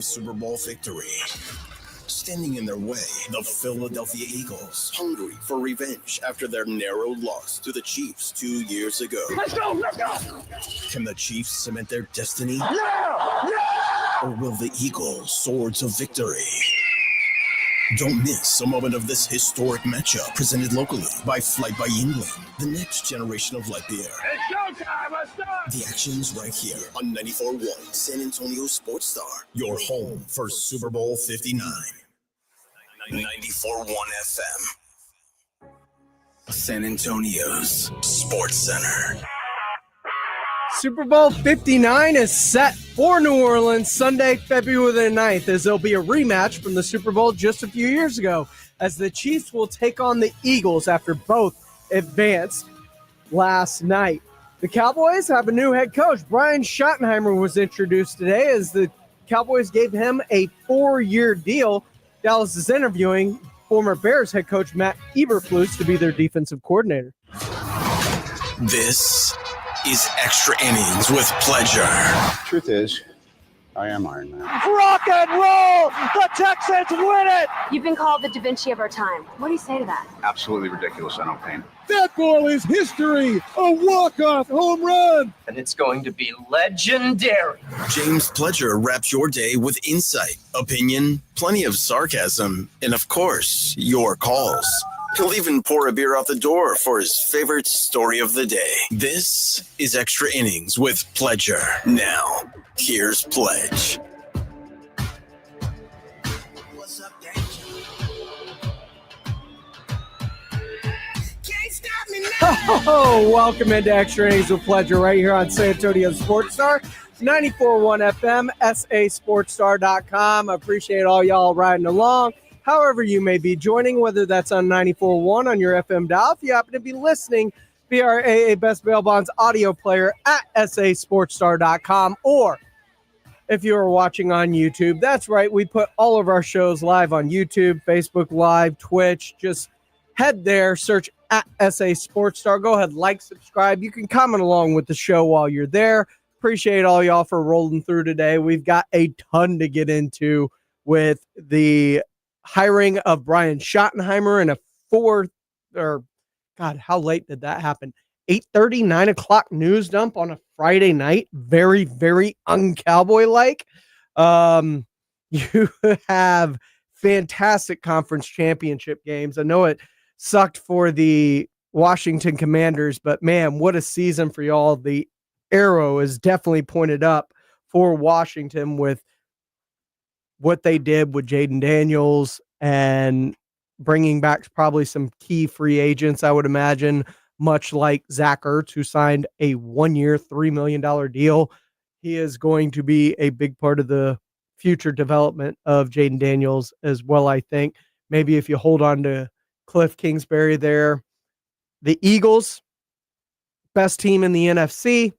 Super Bowl victory. Standing in their way, the Philadelphia Eagles, hungry for revenge after their narrow loss to the Chiefs 2 years ago. Let's go! Can the Chiefs cement their destiny? Yeah! Or will the Eagles soar to victory? Don't miss a moment of this historic matchup, presented locally by Flight by England, the next generation of light beer. It's showtime! Let's go! The action's right here on 94.1 San Antonio Sports Star, your home for Super Bowl 59. 94.1 FM. San Antonio's Sports Center. Super Bowl 59 is set for New Orleans Sunday, February the 9th, as there'll be a rematch from the Super Bowl just a few years ago, as the Chiefs will take on the Eagles after both advanced last night. The Cowboys have a new head coach. Brian Schottenheimer was introduced today as the Cowboys gave him a 4-year deal. Dallas is interviewing former Bears head coach Matt Eberflus to be their defensive coordinator. This is Extra Innings with Pleasure. Truth is, I am Iron Man. Rock and roll! The Texans win it! You've been called the Da Vinci of our time. What do you say to that? Absolutely ridiculous. I don't paint. That ball is history. A walk-off home run. And it's going to be legendary. James Pledger wraps your day with insight, opinion, plenty of sarcasm, and of course, your calls. He'll even pour a beer out the door for his favorite story of the day. This is Extra Innings with Pledger. Now, here's Pledge. What's up, Oh, welcome into Extra Innings with Pledger right here on San Antonio Sports Star, 94.1 FM, sasportstar.com. I appreciate all y'all riding along. However you may be joining, whether that's on 94.1 on your FM dial, if you happen to be listening via our AA Best Bail Bonds audio player at sasportstar.com, or if you are watching on YouTube, that's right, we put all of our shows live on YouTube, Facebook Live, Twitch. Just head there, search at SA Sports Star. Go ahead, like, subscribe. You can comment along with the show while you're there. Appreciate all y'all for rolling through today. We've got a ton to get into with the hiring of Brian Schottenheimer and how late did that happen? 8:30, 9 o'clock news dump on a Friday night. Very, very un-Cowboy-like. You have fantastic conference championship games. I know it sucked for the Washington Commanders, but man, what a season for y'all. The arrow is definitely pointed up for Washington with what they did with Jaden Daniels and bringing back probably some key free agents, I would imagine, much like Zach Ertz, who signed a 1-year, $3 million deal. He is going to be a big part of the future development of Jaden Daniels as well, I think. Maybe if you hold on to Cliff Kingsbury there. The Eagles, best team in the NFC.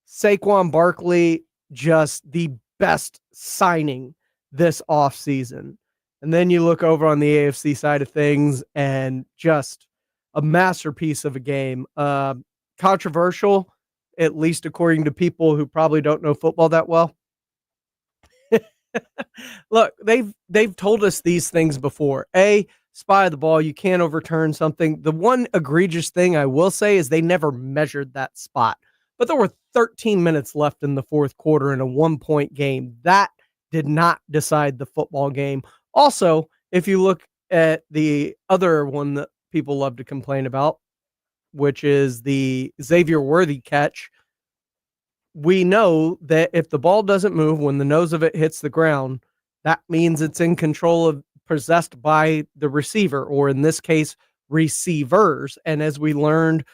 Saquon Barkley, just the best signing this offseason. And then you look over on the AFC side of things and just a masterpiece of a game. Controversial, at least according to people who probably don't know football that well. Look, they've told us these things before. Spy the ball, you can't overturn something. The one egregious thing I will say is they never measured that spot. But there were 13 minutes left in the fourth quarter in a 1-point game. That did not decide the football game. Also, if you look at the other one that people love to complain about, which is the Xavier Worthy catch, we know that if the ball doesn't move when the nose of it hits the ground, that means it's in control of, possessed by the receiver, or in this case, receivers. And as we learned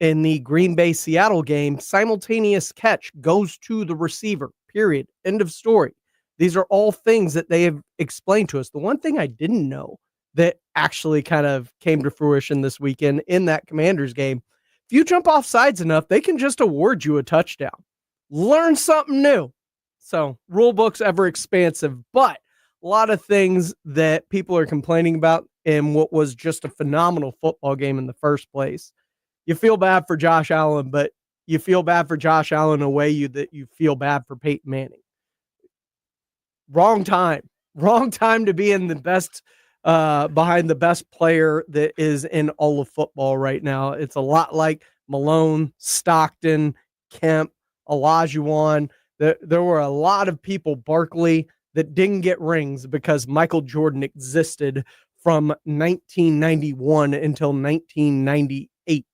in the Green Bay Seattle game, simultaneous catch goes to the receiver, period. End of story. These are all things that they have explained to us. The one thing I didn't know that actually kind of came to fruition this weekend in that Commanders game, if you jump off sides enough, they can just award you a touchdown. Learn something new. So rule book's ever expansive, but a lot of things that people are complaining about in what was just a phenomenal football game in the first place. You feel bad for Josh Allen, but you feel bad for Josh Allen in a way that you feel bad for Peyton Manning. Wrong time to be in the best, behind the best player that is in all of football right now. It's a lot like Malone, Stockton, Kemp, Olajuwon. There were a lot of people, Barkley, that didn't get rings because Michael Jordan existed from 1991 until 1998.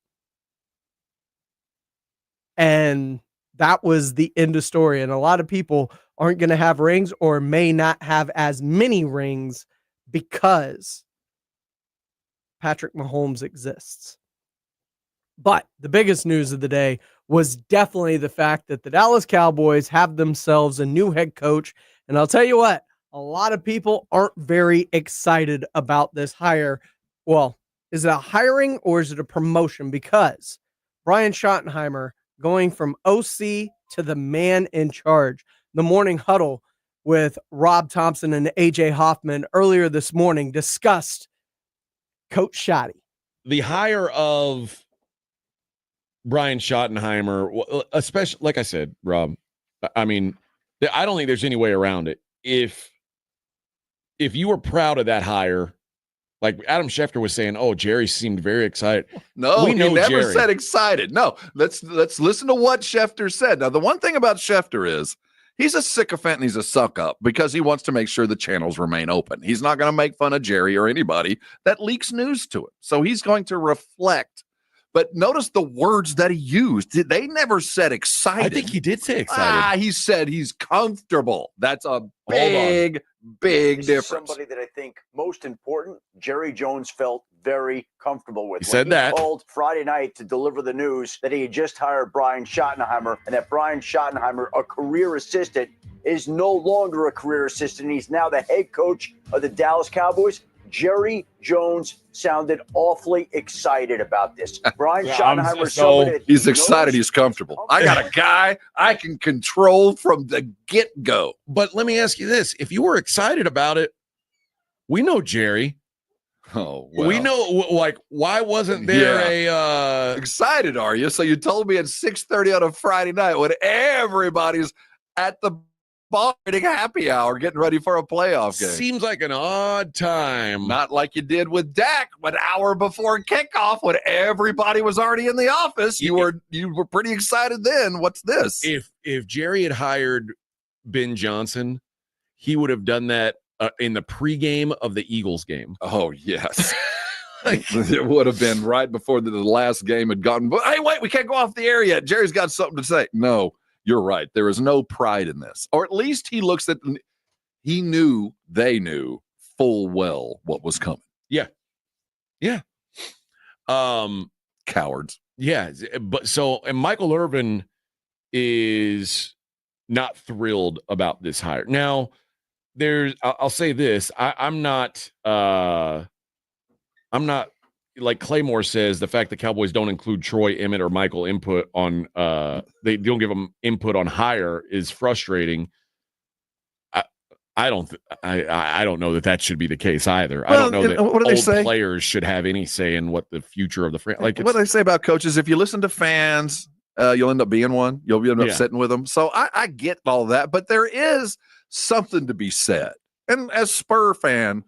And that was the end of story. And a lot of people aren't going to have rings or may not have as many rings because Patrick Mahomes exists. But the biggest news of the day was definitely the fact that the Dallas Cowboys have themselves a new head coach. And I'll tell you what, a lot of people aren't very excited about this hire. Well, is it a hiring or is it a promotion? Because Brian Schottenheimer going from OC to the man in charge. The morning huddle with Rob Thompson and AJ Hoffman earlier this morning discussed Coach Schotty. The hire of Brian Schottenheimer, especially, like I said, Rob, I mean, I don't think there's any way around it. If you were proud of that hire, like Adam Schefter was saying, oh, Jerry seemed very excited. No, we know he never Jerry said excited. No, let's listen to what Schefter said. Now, the one thing about Schefter is he's a sycophant and he's a suck up because he wants to make sure the channels remain open. He's not going to make fun of Jerry or anybody that leaks news to him. So he's going to reflect. But notice the words that he used. They never said excited. I think he did say excited. He said he's comfortable. That's a big difference. Somebody that I think most important, Jerry Jones felt very comfortable with. He said that. Called Friday night to deliver the news that he had just hired Brian Schottenheimer and that Brian Schottenheimer, a career assistant, is no longer a career assistant. He's now the head coach of the Dallas Cowboys. Jerry Jones sounded awfully excited about this. Brian Schottenheimer, he's excited. He's comfortable. I got a guy I can control from the get-go. But let me ask you this. If you were excited about it, we know Jerry. Oh, well. We know, like, why wasn't there excited, are you? So you told me at 6:30 on a Friday night when everybody's at the bar getting happy hour, getting ready for a playoff game. Seems like an odd time. Not like you did with Dak an hour before kickoff when everybody was already in the office. You were pretty excited then. What's this? If Jerry had hired Ben Johnson, he would have done that in the pregame of the Eagles game. Oh, yes. It would have been right before the last game had gotten. But hey, wait, we can't go off the air yet. Jerry's got something to say. No. You're right. There is no pride in this. Or at least he looks at they knew full well what was coming. Yeah. Cowards. Yeah. And Michael Irvin is not thrilled about this hire. Now, I'll say this. I'm not like Claymore says, the fact that Cowboys don't include Troy, Emmett, or Michael input on they don't give them input on hire is frustrating. I don't know that should be the case either. Well, I don't know that what do they say? Players should have any say in what the future of the franchise. Like, what do they say about coaches? If you listen to fans, you'll end up being one. You'll end up sitting with them. So I get all that, but there is something to be said. And as Spur fan,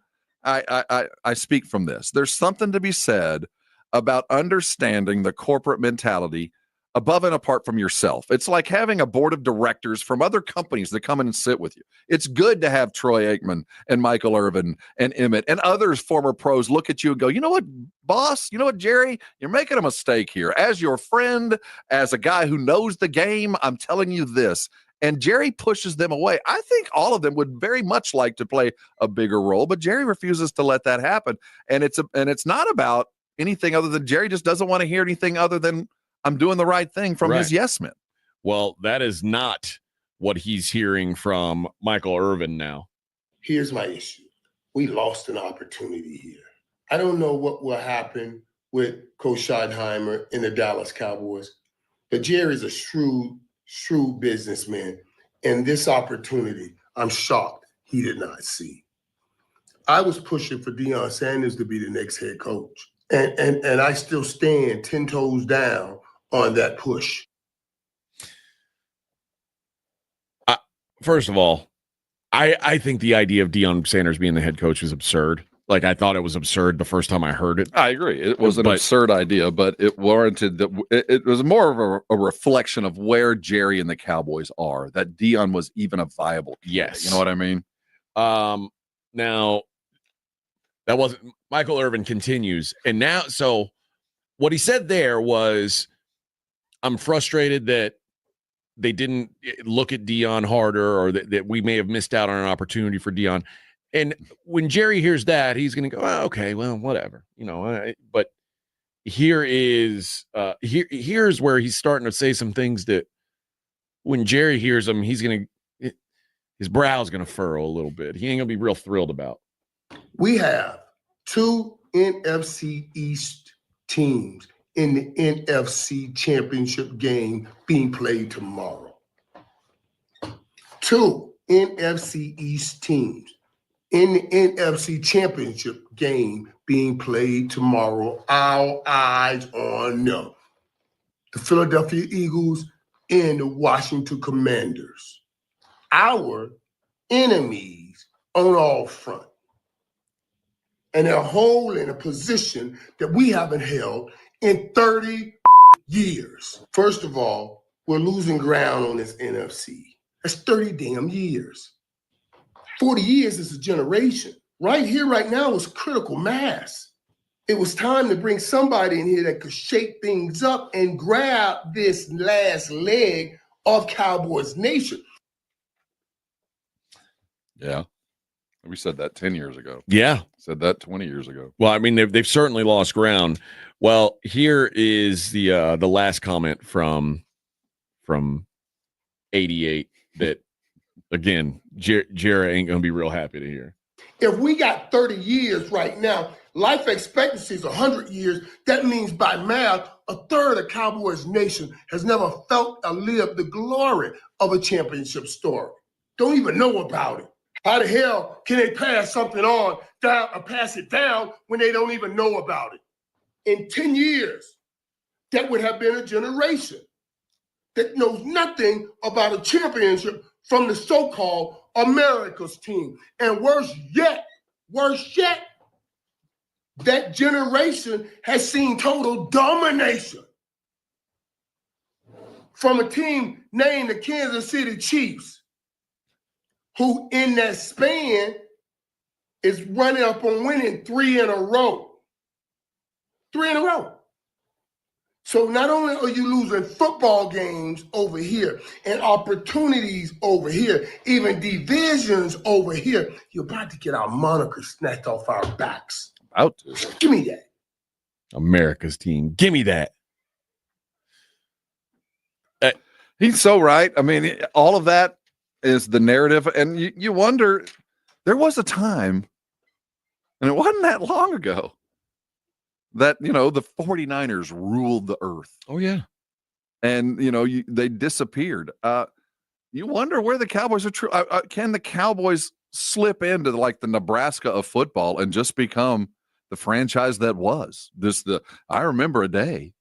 I speak from this. There's something to be said about understanding the corporate mentality above and apart from yourself. It's like having a board of directors from other companies that come in and sit with you. It's good to have Troy Aikman and Michael Irvin and Emmett and others, former pros, look at you and go, you know what, boss? You know what, Jerry? You're making a mistake here. As your friend, as a guy who knows the game, I'm telling you this. And Jerry pushes them away. I think all of them would very much like to play a bigger role, but Jerry refuses to let that happen. And it's not about anything other than Jerry just doesn't want to hear anything other than I'm doing the right thing from his yes men. Well, that is not what he's hearing from Michael Irvin now. Here's my issue. We lost an opportunity here. I don't know what will happen with Coach Schottenheimer in the Dallas Cowboys, but Jerry's a shrewd businessman. And this opportunity, I'm shocked he did not see. I was pushing for Deion Sanders to be the next head coach. And I still stand 10 toes down on that push. First of all, I think the idea of Deion Sanders being the head coach is absurd. Like, I thought it was absurd the first time I heard it. I agree. It was an absurd idea, but it warranted that. It was more of a reflection of where Jerry and the Cowboys are, that Deion was even a viable candidate. Yes. You know what I mean? Now, that wasn't – Michael Irvin continues. And now – so what he said there was, I'm frustrated that they didn't look at Deion harder, or that we may have missed out on an opportunity for Deion. And when Jerry hears that, he's going to go, oh, okay, well, whatever, but here's where he's starting to say some things that when Jerry hears them, his brow's going to furrow a little bit. He ain't going to be real thrilled about. We have 2 NFC East teams in the NFC Championship game being played tomorrow. 2 NFC East teams in the NFC Championship game being played tomorrow. Our eyes on them. The Philadelphia Eagles and the Washington Commanders. Our enemies on all front. And they're holding a position that we haven't held in 30 years. First of all, we're losing ground on this NFC. That's 30 damn years. 40 years is a generation. Right here, right now is critical mass. It was time to bring somebody in here that could shake things up and grab this last leg of Cowboys Nation. Yeah. We said that 10 years ago. Yeah. Said that 20 years ago. Well, I mean, they've certainly lost ground. Well, here is the last comment from 88 that, again, Jerry ain't going to be real happy to hear. If we got 30 years right now, life expectancy is 100 years. That means by math, a third of Cowboys Nation has never felt or lived the glory of a championship story. Don't even know about it. How the hell can they pass something on down or pass it down when they don't even know about it? In 10 years, that would have been a generation that knows nothing about a championship from the so-called America's team. And worse yet, that generation has seen total domination from a team named the Kansas City Chiefs, who in that span is running up on winning 3 in a row. 3 in a row. So not only are you losing football games over here and opportunities over here, even divisions over here, you're about to get our moniker snatched off our backs. About to. Give me that. America's team. Give me that. He's so right. I mean, all of that is the narrative. And you wonder, there was a time, and it wasn't that long ago, that, the 49ers ruled the earth. Oh, yeah. And, they disappeared. You wonder where the Cowboys are true. Can the Cowboys slip into the Nebraska of football and just become the franchise that was? I remember a day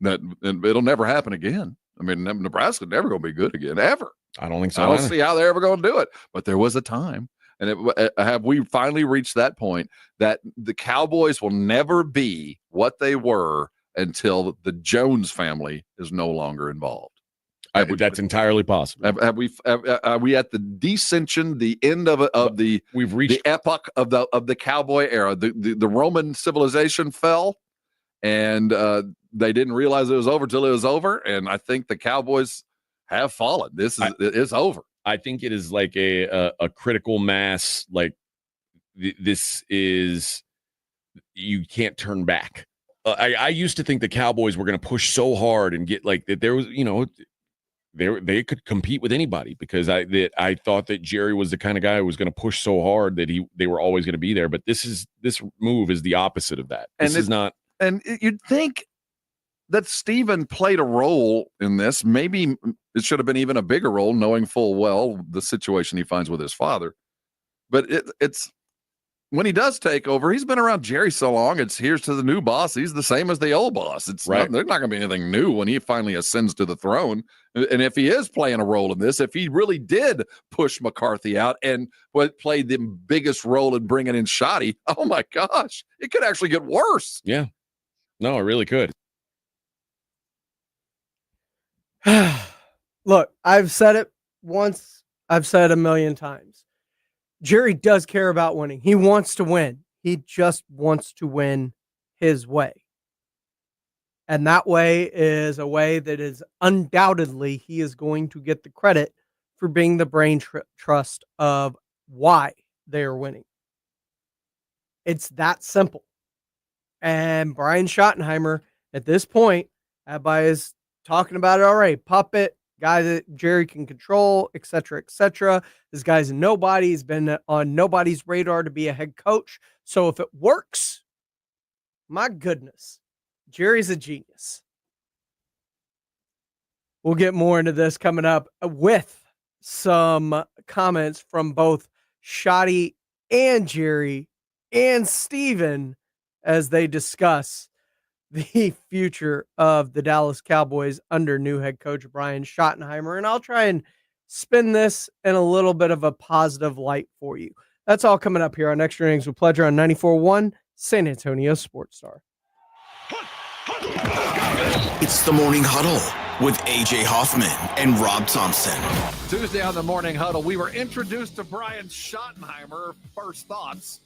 that, and it'll never happen again. I mean, Nebraska never going to be good again, ever. I don't think so. I don't see how they're ever going to do it. But there was a time. And have we finally reached that point that the Cowboys will never be what they were until the Jones family is no longer involved? That's entirely possible. Are we at the descension, the end of the we've reached the epoch of the Cowboy era? The Roman civilization fell, and they didn't realize it was over till it was over. And I think the Cowboys have fallen. It's over. I think it is like a critical mass. Like this is, you can't turn back. I used to think the Cowboys were going to push so hard and get that there was, they could compete with anybody, because I thought that Jerry was the kind of guy who was going to push so hard that they were always going to be there. But this move is the opposite of that. This is not. And you'd think that Steven played a role in this. Maybe it should have been even a bigger role, knowing full well the situation he finds with his father. But it's when he does take over, he's been around Jerry so long. It's here's to the new boss. He's the same as the old boss. It's right. There's not going to be anything new when he finally ascends to the throne. And if he is playing a role in this, if he really did push McCarthy out and played the biggest role in bringing in Shoddy, oh my gosh, it could actually get worse. Yeah, no, it really could. Look, I've said it once. I've said it a million times. Jerry does care about winning. He wants to win. He just wants to win his way. And that way is a way that is undoubtedly he is going to get the credit for being the brain trust of why they are winning. It's that simple. And Brian Schottenheimer, at this point, everybody is talking about it already. Puppet, guy that Jerry can control, et cetera, et cetera. This guy's a nobody. He's been on nobody's radar to be a head coach. So if it works, my goodness, Jerry's a genius. We'll get more into this coming up with some comments from both Shoddy and Jerry and Steven as they discuss the future of the Dallas Cowboys under new head coach Brian Schottenheimer. And I'll try and spin this in a little bit of a positive light for you. That's all coming up here on Extra Innings with Pleasure on 94.1 San Antonio Sports Star. It's the Morning Huddle with AJ Hoffman and Rob Thompson. Tuesday on the Morning Huddle, we were introduced to Brian Schottenheimer. First thoughts.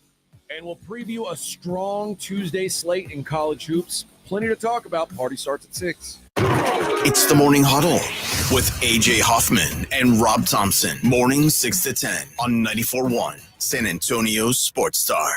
And we'll preview a strong Tuesday slate in college hoops. Plenty to talk about. Party starts at 6. It's the Morning Huddle with AJ Hoffman and Rob Thompson. Morning 6 to 10 on 94.1 San Antonio Sports Star.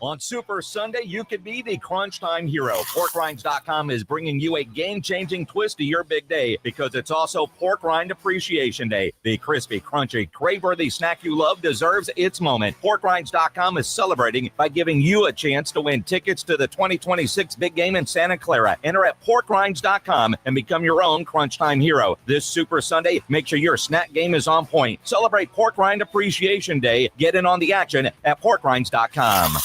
On Super Sunday, you could be the crunch time hero. PorkRinds.com is bringing you a game-changing twist to your big day because it's also Pork Rind Appreciation Day. The crispy, crunchy, crave-worthy snack you love deserves its moment. PorkRinds.com is celebrating by giving you a chance to win tickets to the 2026 big game in Santa Clara. Enter at PorkRinds.com and become your own crunch time hero. This Super Sunday, make sure your snack game is on point. Celebrate Pork Rind Appreciation Day. Get in on the action at PorkRinds.com.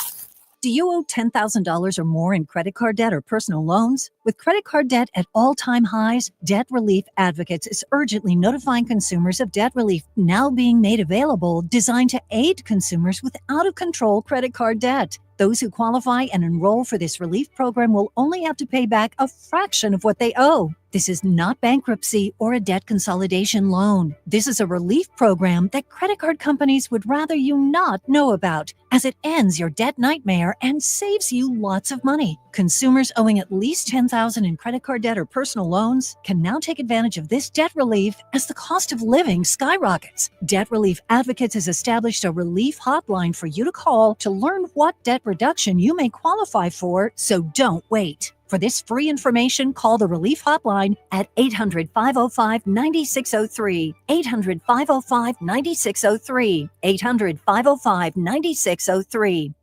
Do you owe $10,000 or more in credit card debt or personal loans? With credit card debt at all-time highs, Debt Relief Advocates is urgently notifying consumers of debt relief now being made available, designed to aid consumers with out-of-control credit card debt. Those who qualify and enroll for this relief program will only have to pay back a fraction of what they owe. This is not bankruptcy or a debt consolidation loan. This is a relief program that credit card companies would rather you not know about, as it ends your debt nightmare and saves you lots of money. Consumers owing at least $10,000 in credit card debt or personal loans can now take advantage of this debt relief as the cost of living skyrockets. Debt Relief Advocates has established a relief hotline for you to call to learn what debt reduction you may qualify for, so don't wait. For this free information, call the Relief Hotline at 800-505-9603, 800-505-9603, 800-505-9603.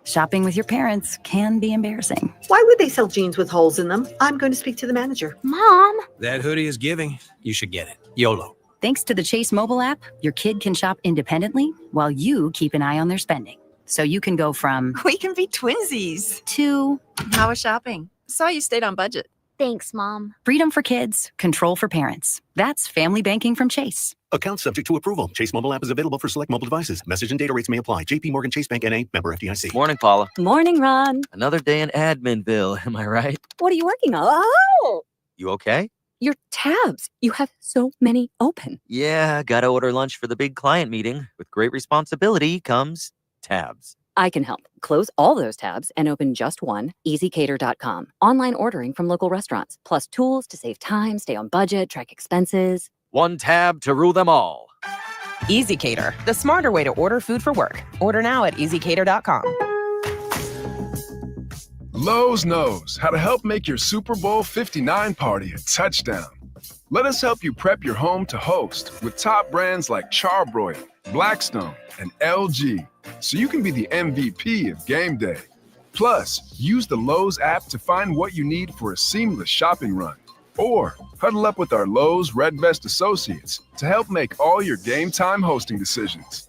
Shopping with your parents can be embarrassing. Why would they sell jeans with holes in them? I'm going to speak to the manager. Mom! That hoodie is giving. You should get it. YOLO. Thanks to the Chase mobile app, your kid can shop independently while you keep an eye on their spending. So you can go from we can be twinsies to how was shopping? Saw you stayed on budget. Thanks, Mom. Freedom for kids, control for parents. That's family banking from Chase. Account subject to approval. Chase mobile app is available for select mobile devices. Message and data rates may apply. JP Morgan Chase Bank N.A. member FDIC. Morning, Paula. Morning, Ron. Another day in Adminville. Am I right? What are you working on? Oh! You okay? Your tabs. You have so many open. Yeah, gotta order lunch for the big client meeting. With great responsibility comes tabs. I can help. Close all those tabs and open just one, easycater.com. Online ordering from local restaurants, plus tools to save time, stay on budget, track expenses. One tab to rule them all. EasyCater, the smarter way to order food for work. Order now at easycater.com. Lowe's knows how to help make your Super Bowl 59 party a touchdown. Let us help you prep your home to host with top brands like Charbroil, Blackstone, and LG, so you can be the MVP of game day. Plus, use the Lowe's app to find what you need for a seamless shopping run. Or huddle up with our Lowe's Red Vest associates to help make all your game time hosting decisions.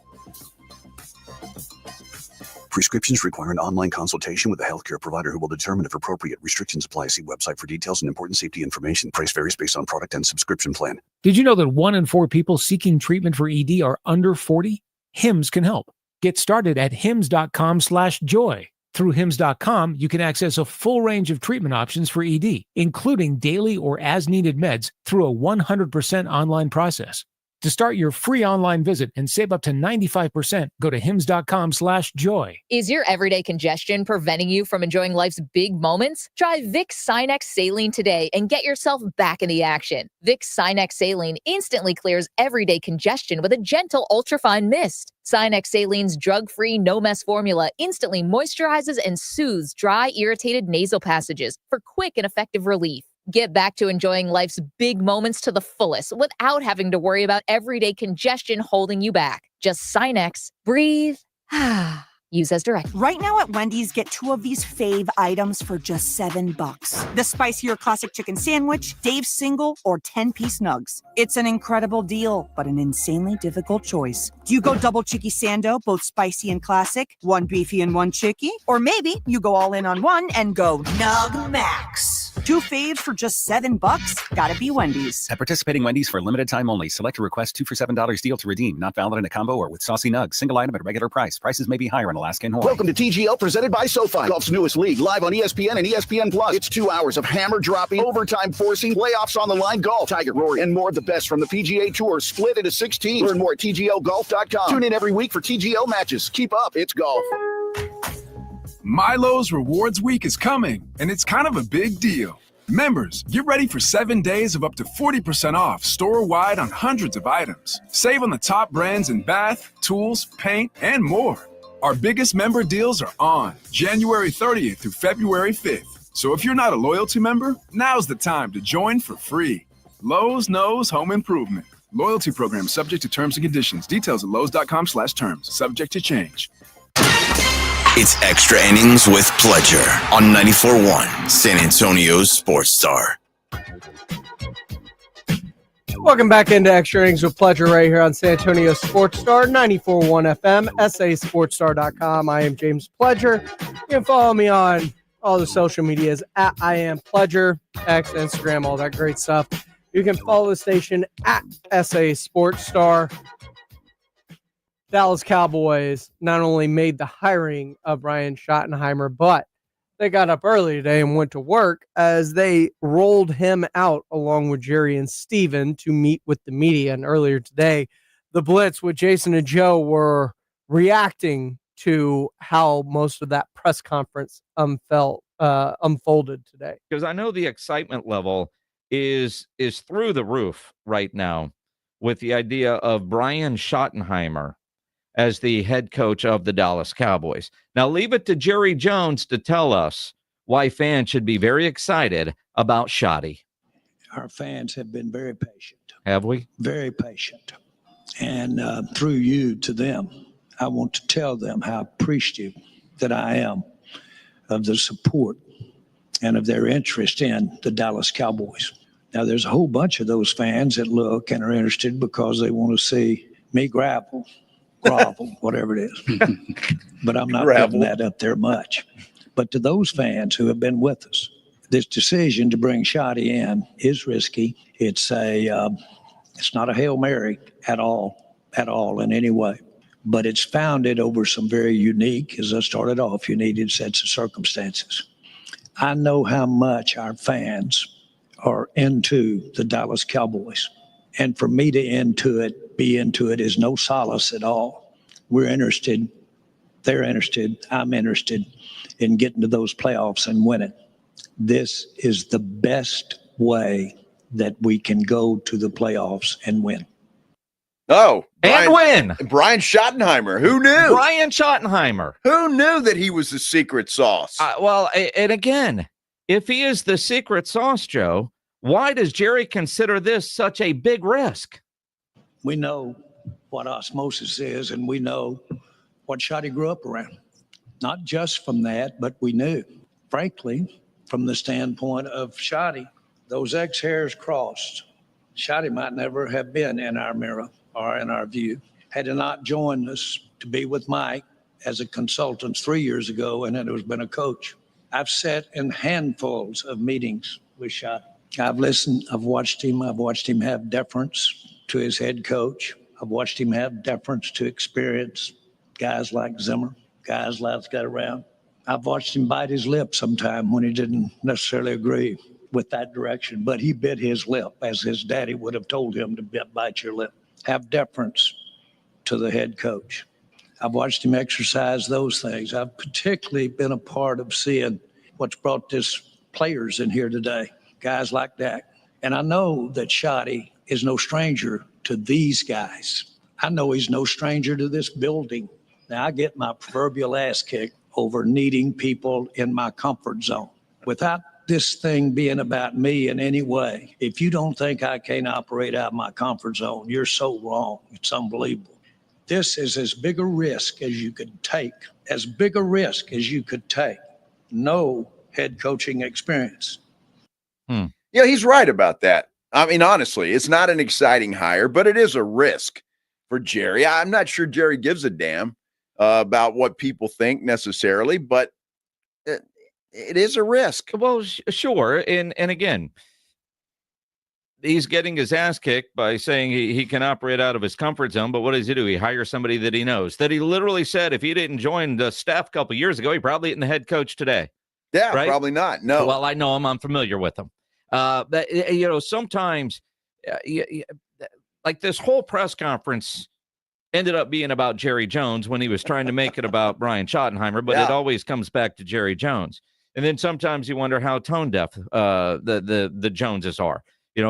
Prescriptions require an online consultation with a healthcare provider who will determine if appropriate. Restrictions apply. See website for details and important safety information. Price varies based on product and subscription plan. Did you know that 1 in 4 people seeking treatment for ED are under 40? HIMS can help. Get started at hims.com/joy. Through hims.com, you can access a full range of treatment options for ED, including daily or as-needed meds through a 100% online process. To start your free online visit and save up to 95%, go to hims.com/joy. Is your everyday congestion preventing you from enjoying life's big moments? Try Vicks Sinex Saline today and get yourself back in the action. Vicks Sinex Saline instantly clears everyday congestion with a gentle ultrafine mist. Sinex Saline's drug-free, no-mess formula instantly moisturizes and soothes dry, irritated nasal passages for quick and effective relief. Get back to enjoying life's big moments to the fullest without having to worry about everyday congestion holding you back. Just Sinex, breathe, use as directed. Right now at Wendy's, get 2 of these fave items for just $7. The spicier classic chicken sandwich, Dave's single, or 10-piece nugs. It's an incredible deal, but an insanely difficult choice. Do you go double chicky sando, both spicy and classic, 1 beefy and 1 chicky? Or maybe you go all in on one and go Nug Max. 2 faves for just $7? Gotta be Wendy's. At participating Wendy's for a limited time only. Select a request 2 for $7 deal to redeem. Not valid in a combo or with saucy nugs. Single item at regular price. Prices may be higher in Alaska and Hawaii. Welcome to TGL, presented by SoFi, golf's newest league, live on ESPN and ESPN Plus. It's 2 hours of hammer dropping, overtime forcing, playoffs on the line golf, Tiger, Rory, and more of the best from the PGA Tour, split into 6 teams. Learn more at TGLGolf.com. Tune in every week for TGL matches. Keep up, it's golf. Milo's Rewards Week is coming, and it's kind of a big deal. Members, get ready for 7 days of up to 40% off store-wide on hundreds of items. Save on the top brands in bath, tools, paint, and more. Our biggest member deals are on January 30th through February 5th. So if you're not a loyalty member, now's the time to join for free. Lowe's knows home improvement. Loyalty program subject to terms and conditions. Details at lowes.com/terms. Subject to change. It's Extra Innings with Pledger on 94.1 San Antonio's Sports Star. Welcome back into Extra Innings with Pledger right here on San Antonio Sports Star, 94.1 FM, sasportstar.com. I am James Pledger. You can follow me on all the social medias at I am Pledger, X, Instagram, all that great stuff. You can follow the station at SA Sports Star. Dallas Cowboys not only made the hiring of Brian Schottenheimer, but they got up early today and went to work as they rolled him out along with Jerry and Steven to meet with the media. And earlier today, the Blitz with Jason and Joe were reacting to how most of that press conference unfolded today. Because I know the excitement level is through the roof right now with the idea of Brian Schottenheimer as the head coach of the Dallas Cowboys. Now, leave it to Jerry Jones to tell us why fans should be very excited about Schotty. Our fans have been very patient. Have we? Very patient. And through you to them, I want to tell them how appreciative that I am of the support and of their interest in the Dallas Cowboys. Now, there's a whole bunch of those fans that look and are interested because they want to see me grovel, whatever it is. But I'm not putting that up there much. But to those fans who have been with us, this decision to bring Schotty in is risky. It's not a Hail Mary at all in any way. But it's founded over some very unique, as I started off, unique sets of circumstances. I know how much our fans are into the Dallas Cowboys. And for me to be into it is no solace at all. We're interested, they're interested, I'm interested in getting to those playoffs and winning. This is the best way that we can go to the playoffs and win. Oh, and win. Brian Schottenheimer. Who knew? Brian Schottenheimer. Who knew that he was the secret sauce? Well, and again, if he is the secret sauce, Joe, why does Jerry consider this such a big risk? We know what osmosis is, and we know what Schotty grew up around. Not just from that, but we knew, frankly, from the standpoint of Schotty, those X hairs crossed. Schotty might never have been in our mirror or in our view. Had he not joined us to be with Mike as a consultant 3 years ago, and then been a coach. I've sat in handfuls of meetings with Shot. I've listened, I've watched him have deference to his head coach. I've watched him have deference to experienced guys like Zimmer, guys like got around. I've watched him bite his lip sometime when he didn't necessarily agree with that direction, but he bit his lip as his daddy would have told him to bite your lip. Have deference to the head coach. I've watched him exercise those things. I've particularly been a part of seeing what's brought this players in here today, guys like Dak. And I know that Shotty is no stranger to these guys. I know he's no stranger to this building. Now, I get my proverbial ass kicked over needing people in my comfort zone. Without this thing being about me in any way, if you don't think I can't operate out of my comfort zone, you're so wrong. It's unbelievable. This is as big a risk as you could take, No head coaching experience. Yeah, he's right about that. I mean, honestly, it's not an exciting hire, but it is a risk for Jerry. I'm not sure Jerry gives a damn about what people think necessarily, but it is a risk. Well, sure. And again, he's getting his ass kicked by saying he can operate out of his comfort zone. But what does he do? He hires somebody that he knows, that he literally said if he didn't join the staff a couple of years ago, he probably isn't the head coach today. Yeah, right? Probably not. No. Well, I know him. I'm familiar with him. But, sometimes like this whole press conference ended up being about Jerry Jones when he was trying to make it about Brian Schottenheimer, but it always comes back to Jerry Jones. And then sometimes you wonder how tone deaf the Joneses are.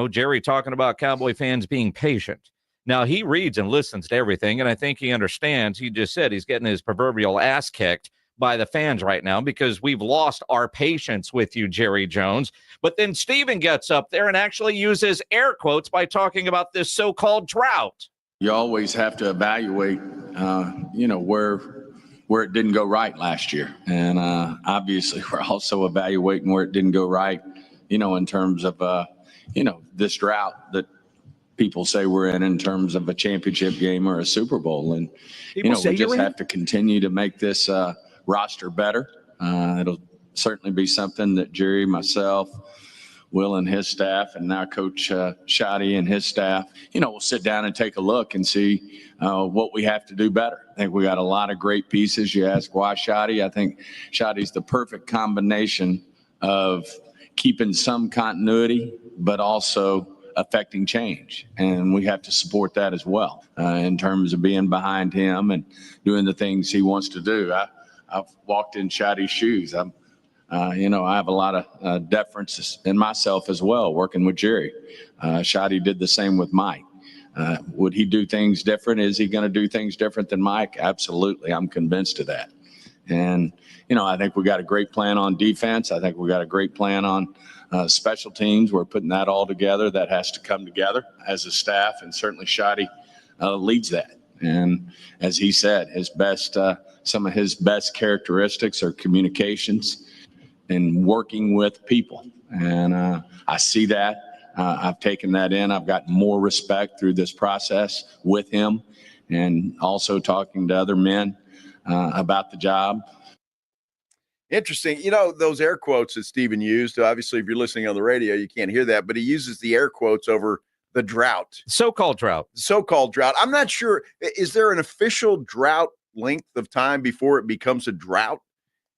Jerry talking about Cowboy fans being patient. Now, he reads and listens to everything, and I think he understands. He just said he's getting his proverbial ass kicked by the fans right now because we've lost our patience with you, Jerry Jones. But then Steven gets up there and actually uses air quotes by talking about this so-called drought. You always have to evaluate, where it didn't go right last year. And obviously we're also evaluating where it didn't go right, in terms of, this drought that people say we're in terms of a championship game or a Super Bowl. And, we just have to continue to make this roster better. It'll certainly be something that Jerry, myself, Will and his staff, and now Coach Shotty and his staff, we'll sit down and take a look and see what we have to do better. I think we got a lot of great pieces. You ask why Shotty? I think Shotty's the perfect combination of keeping some continuity, but also affecting change. And we have to support that as well in terms of being behind him and doing the things he wants to do. I've walked in Shotty's shoes. I have a lot of deference in myself as well, working with Jerry. Shotty did the same with Mike. Would he do things different? Is he going to do things different than Mike? Absolutely. I'm convinced of that. And, I think we got a great plan on defense. I think we got a great plan on special teams. We're putting that all together. That has to come together as a staff, and certainly Shotty leads that. And as he said, some of his best characteristics are communications and working with people. And I see that. I've taken that in. I've got more respect through this process with him, and also talking to other men about the job. Interesting. Those air quotes that Steven used, obviously, if you're listening on the radio, you can't hear that, but he uses the air quotes over the drought. So-called drought. So-called drought. I'm not sure. Is there an official drought length of time before it becomes a drought?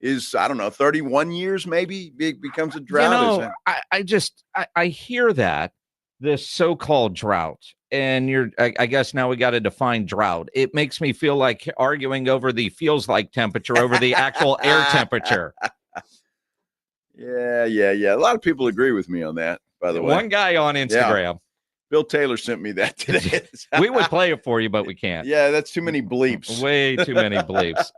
I don't know, 31 years maybe it becomes a drought? I hear that, this so-called drought, and I guess now we got to define drought. It makes me feel like arguing over the feels like temperature over the actual air temperature. Yeah. A lot of people agree with me on that, by the way. One guy on Instagram. Yeah. Bill Taylor sent me that today. We would play it for you, but we can't. Yeah, that's too many bleeps. Way too many bleeps.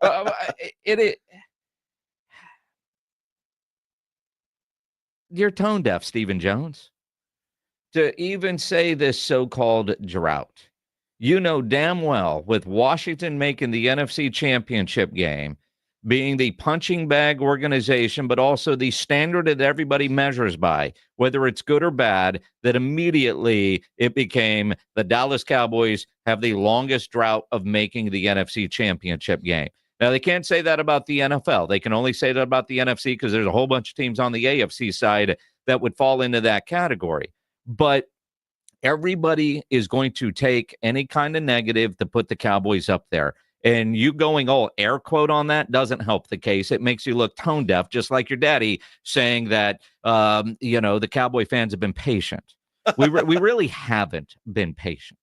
You're tone deaf, Stephen Jones. To even say this so-called drought. You know damn well, with Washington making the NFC Championship game, being the punching bag organization, but also the standard that everybody measures by, whether it's good or bad, that immediately it became the Dallas Cowboys have the longest drought of making the NFC Championship game. Now, they can't say that about the NFL. They can only say that about the NFC because there's a whole bunch of teams on the AFC side that would fall into that category. But everybody is going to take any kind of negative to put the Cowboys up there. And you going all air quote on that doesn't help the case. It makes you look tone deaf, just like your daddy saying that, the Cowboy fans have been patient. We really haven't been patient.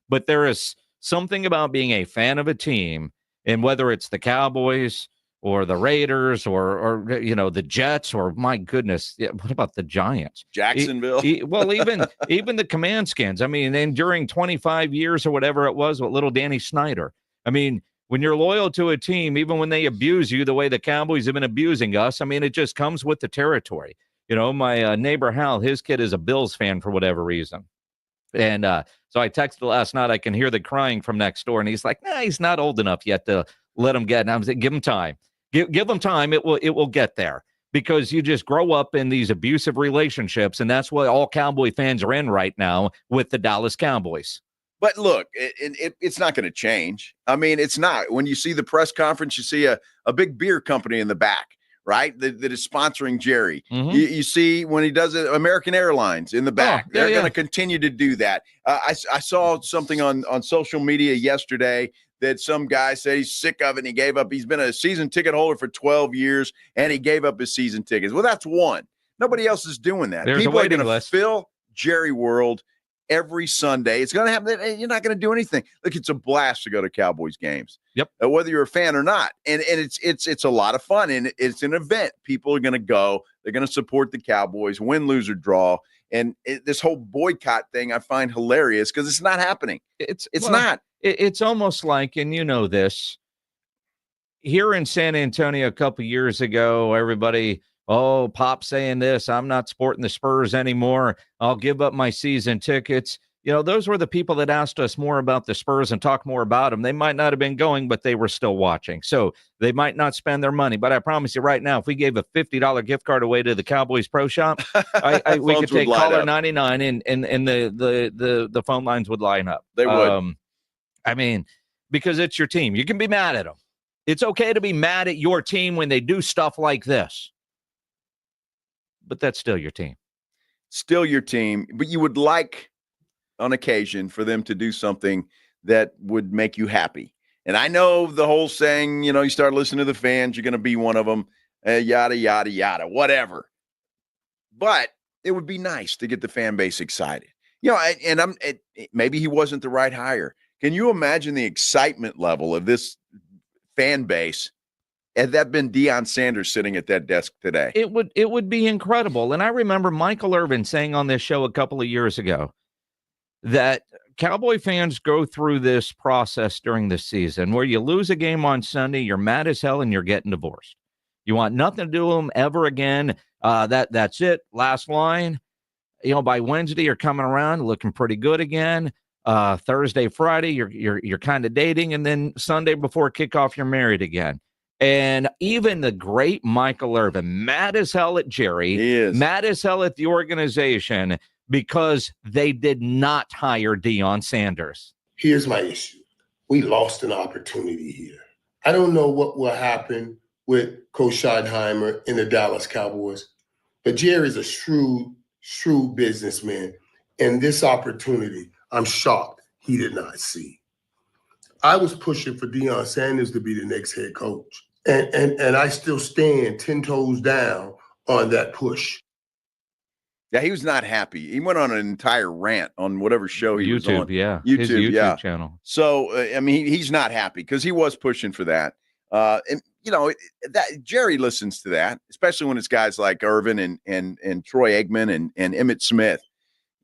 But there is something about being a fan of a team, and whether it's the Cowboys or the Raiders or the Jets, or my goodness, what about the Giants? Jacksonville. Even the Command Skins. I mean, and during 25 years or whatever it was with little Danny Snyder. I mean, when you're loyal to a team, even when they abuse you the way the Cowboys have been abusing us, I mean, it just comes with the territory. My neighbor Hal, his kid is a Bills fan for whatever reason. And so I texted last night, I can hear the crying from next door. And he's like, he's not old enough yet to let him get. And I was like, give him time. Give him time. It will get there, because you just grow up in these abusive relationships. And that's what all Cowboy fans are in right now with the Dallas Cowboys. But look, it's not going to change. I mean, it's not. When you see the press conference, you see a big beer company in the back, right, that is sponsoring Jerry. Mm-hmm. You see when he does it, American Airlines in the back. They're going to continue to do that. I saw something on social media yesterday that some guy said he's sick of it and he gave up. He's been a season ticket holder for 12 years, and he gave up his season tickets. Well, that's one. Nobody else is doing that. There's People a waiting are going list. to fill Jerry World every Sunday. It's going to happen. You're not going to do anything. Look, it's a blast to go to Cowboys games. Yep. Whether you're a fan or not. And it's a lot of fun, and it's an event. People are going to go. They're going to support the Cowboys, win, lose, or draw. And this whole boycott thing I find hilarious because it's not happening. It's not. It's almost like, and this, here in San Antonio a couple years ago, everybody, Pop saying this, I'm not supporting the Spurs anymore. I'll give up my season tickets. Those were the people that asked us more about the Spurs and talk more about them. They might not have been going, but they were still watching. So they might not spend their money. But I promise you right now, if we gave a $50 gift card away to the Cowboys Pro Shop, we could take caller 99 and the phone lines would line up. They would. Because it's your team. You can be mad at them. It's okay to be mad at your team when they do stuff like this. But that's still your team. Still your team. But you would like, on occasion, for them to do something that would make you happy. And I know the whole saying, you start listening to the fans, you're going to be one of them, yada, yada, yada, whatever. But it would be nice to get the fan base excited. Maybe he wasn't the right hire. Can you imagine the excitement level of this fan base? Had that been Deion Sanders sitting at that desk today? It would be incredible. And I remember Michael Irvin saying on this show a couple of years ago that Cowboy fans go through this process during the season where you lose a game on Sunday, you're mad as hell, and you're getting divorced. You want nothing to do with them ever again. That's it. Last line. By Wednesday, you're coming around looking pretty good again. Thursday, Friday, you're kind of dating, and then Sunday before kickoff, you're married again. And even the great Michael Irvin, mad as hell at Jerry, mad as hell at the organization because they did not hire Deion Sanders. Here's my issue. We lost an opportunity here. I don't know what will happen with Coach Schottenheimer and the Dallas Cowboys, but Jerry's a shrewd businessman. And this opportunity, I'm shocked he did not see. I was pushing for Deion Sanders to be the next head coach. And I still stand 10 toes down on that push. Yeah, he was not happy. He went on an entire rant on whatever show he was on. His YouTube channel. So, he's not happy because he was pushing for that. That Jerry listens to that, especially when it's guys like Irvin and Troy Aikman and Emmitt Smith.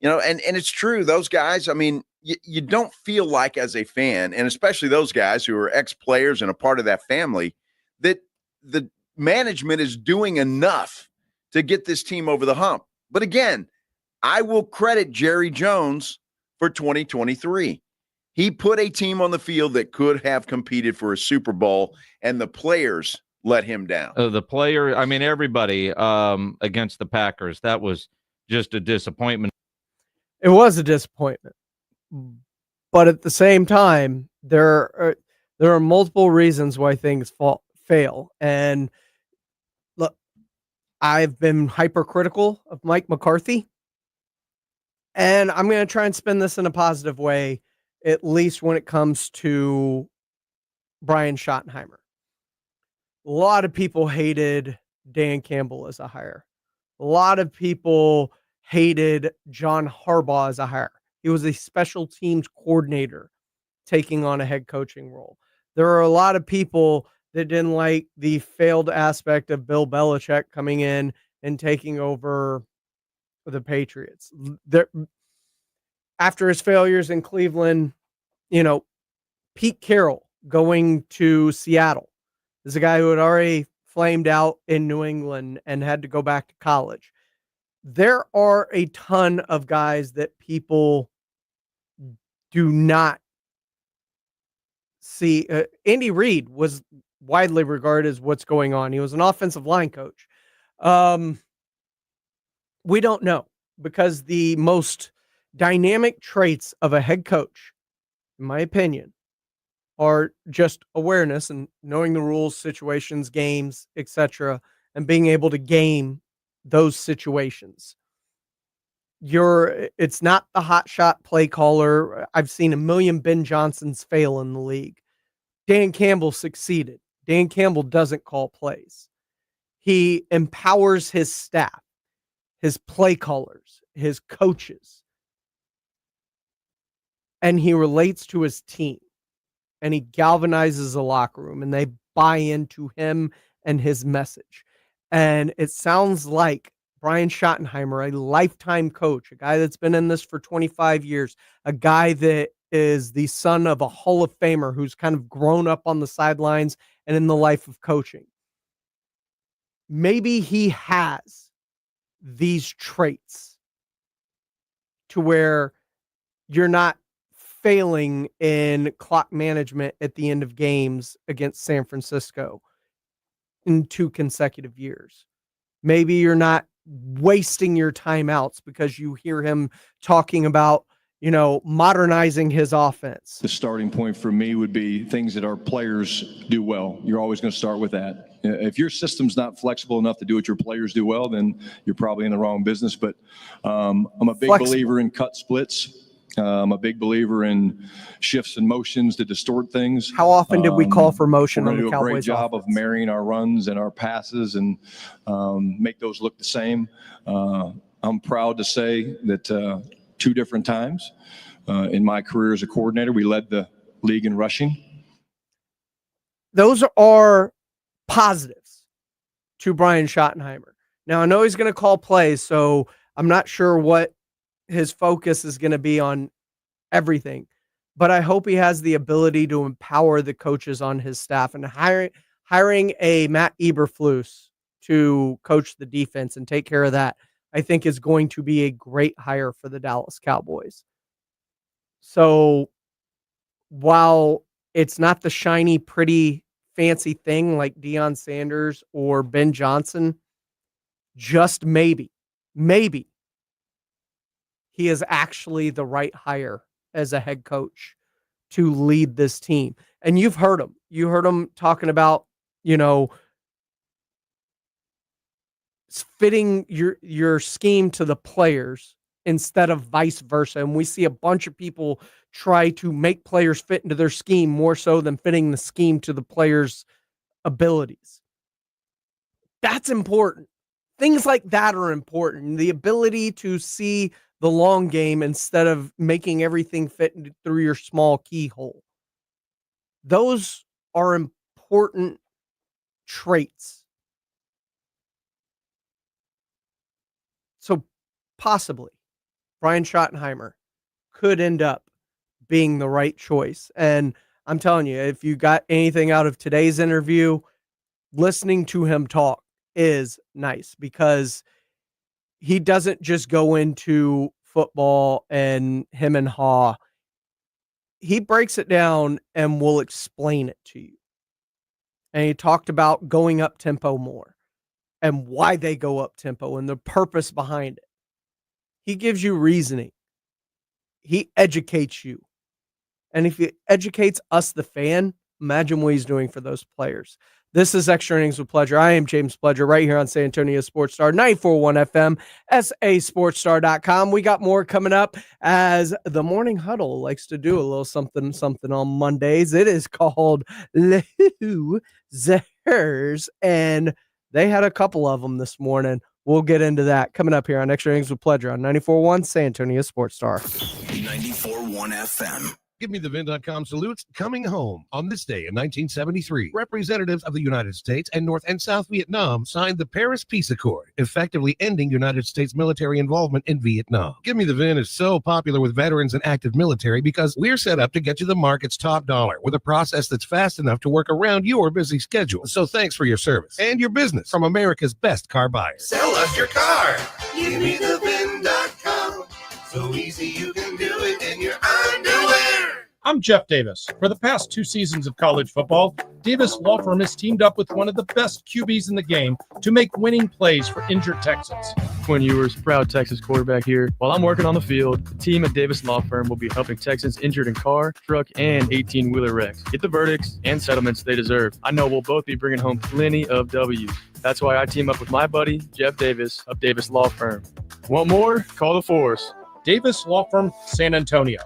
And it's true. Those guys, you don't feel like as a fan, and especially those guys who are ex-players and a part of that family, that the management is doing enough to get this team over the hump. But again, I will credit Jerry Jones for 2023. He put a team on the field that could have competed for a Super Bowl, and the players let him down. Everybody against the Packers, that was just a disappointment. It was a disappointment. But at the same time, there's There are multiple reasons why things fail. And look, I've been hypercritical of Mike McCarthy, and I'm going to try and spin this in a positive way, at least when it comes to Brian Schottenheimer. A lot of people hated Dan Campbell as a hire. A lot of people hated John Harbaugh as a hire. He was a special teams coordinator taking on a head coaching role. There are a lot of people that didn't like the failed aspect of Bill Belichick coming in and taking over the Patriots. After his failures in Cleveland, Pete Carroll going to Seattle is a guy who had already flamed out in New England and had to go back to college. There are a ton of guys that people do not see. Andy Reid was widely regarded as what's going on. He was an offensive line coach. We don't know, because the most dynamic traits of a head coach, in my opinion, are just awareness and knowing the rules, situations, games, etc., and being able to game those situations. It's not the hot shot play caller. I've seen a million Ben Johnsons fail in the league. Dan Campbell succeeded. Dan Campbell doesn't call plays. He empowers his staff, his play callers, his coaches, and he relates to his team, and he galvanizes the locker room, and they buy into him and his message. And it sounds like Brian Schottenheimer, a lifetime coach, a guy that's been in this for 25 years, a guy that is the son of a Hall of Famer who's kind of grown up on the sidelines and in the life of coaching. Maybe he has these traits to where you're not failing in clock management at the end of games against San Francisco in 2 consecutive years. Maybe you're not wasting your timeouts because you hear him talking about, modernizing his offense. The starting point for me would be things that our players do well. You're always going to start with that. If your system's not flexible enough to do what your players do well, then you're probably in the wrong business. But I'm a big believer in cut splits. I'm a big believer in shifts and motions to distort things. How often did we call for motion on the do Cowboys? A great job of marrying our runs and our passes and make those look the same. I'm proud to say that 2 different times in my career as a coordinator, we led the league in rushing. Those are positives to Brian Schottenheimer. Now, I know he's going to call plays, so I'm not sure what his focus is going to be on everything, but I hope he has the ability to empower the coaches on his staff, and hiring a Matt Eberflus to coach the defense and take care of that, I think is going to be a great hire for the Dallas Cowboys. So while it's not the shiny, pretty, fancy thing like Deion Sanders or Ben Johnson, just maybe he is actually the right hire as a head coach to lead this team. And you've heard him. You heard him talking about, fitting your scheme to the players instead of vice versa. And we see a bunch of people try to make players fit into their scheme more so than fitting the scheme to the players' abilities. That's important. Things like that are important. The ability to see the long game instead of making everything fit through your small keyhole. Those are important traits. So possibly Brian Schottenheimer could end up being the right choice. And I'm telling you, if you got anything out of today's interview, listening to him talk is nice, because he doesn't just go into football and him and haw. He breaks it down and will explain it to you. And he talked about going up tempo more and why they go up tempo and the purpose behind it. He gives you reasoning. He educates you. And if he educates us, the fan, Imagine what he's doing for those players. This is Extra Innings with Pleasure. I am James Pledger right here on San Antonio Sports Star, 94.1 FM, sasportstar.com. We got more coming up as the Morning Huddle likes to do a little something on Mondays. It is called Losers, and they had a couple of them this morning. We'll get into that coming up here on Extra Innings with Pleasure on 94.1 San Antonio Sports Star. 94.1 FM. GiveMeTheVin.com salutes coming home. On this day in 1973, representatives of the United States and North and South Vietnam signed the Paris Peace Accord, effectively ending United States military involvement in Vietnam. Give Me the Vin is so popular with veterans and active military because we're set up to get you the market's top dollar with a process that's fast enough to work around your busy schedule. So thanks for your service and your business from America's best car buyers. Sell us your car. GiveMeTheVin.com. So easy you can do it in your underwear. I'm Jeff Davis. For the past 2 seasons of college football, Davis Law Firm has teamed up with one of the best QBs in the game to make winning plays for injured Texans. Quinn Ewers, proud Texas quarterback here. While I'm working on the field, the team at Davis Law Firm will be helping Texans injured in car, truck, and 18-wheeler wrecks get the verdicts and settlements they deserve. I know we'll both be bringing home plenty of W's. That's why I team up with my buddy, Jeff Davis of Davis Law Firm. Want more? Call the force. Davis Law Firm, San Antonio.